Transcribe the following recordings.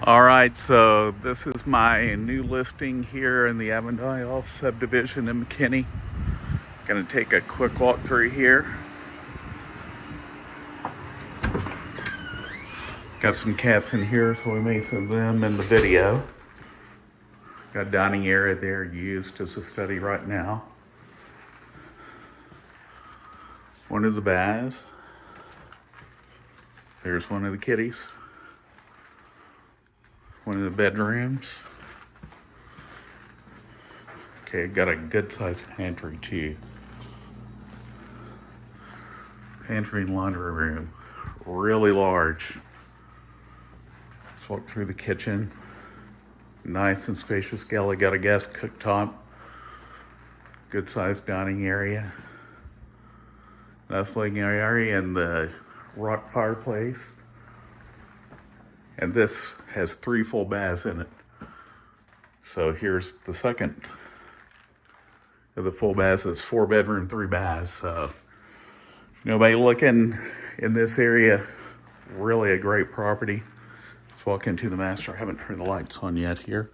All right, so this is my new listing here in the Avalon Subdivision in McKinney. Gonna take a quick walk through here. Got some cats in here, so we may see them in the video. Got a dining area there used as a study right now. One of the baths. There's one of the kitties. One of the bedrooms. Okay, got a good sized pantry too. Pantry and laundry room, really large. Let's walk through the kitchen. Nice and spacious galley, got a gas cooktop. Good sized dining area. Nice living area and the rock fireplace. And this has 3 full baths in it. So here's the second of the full baths. It's 4 bedroom, 3 baths. So nobody looking in this area, really a great property. Let's walk into the master. I haven't turned the lights on yet here.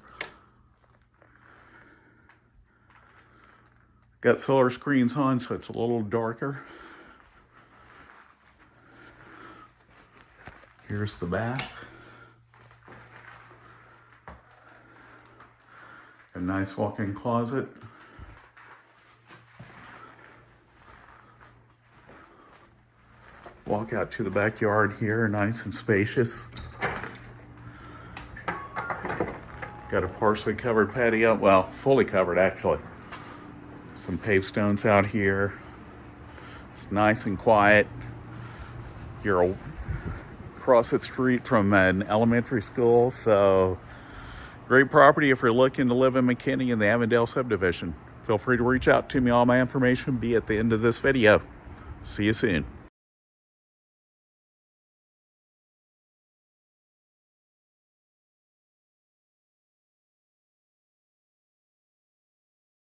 Got solar screens on, so it's a little darker. Here's the bath. A nice walk-in closet. Walk out to the backyard here, nice and spacious. Got a partially covered patio, well, fully covered actually. Some paved stones out here. It's nice and quiet. You're across the street from an elementary school, so great property if you're looking to live in McKinney in the Avalon Subdivision. Feel free to reach out to me. All my information will be at the end of this video. See you soon.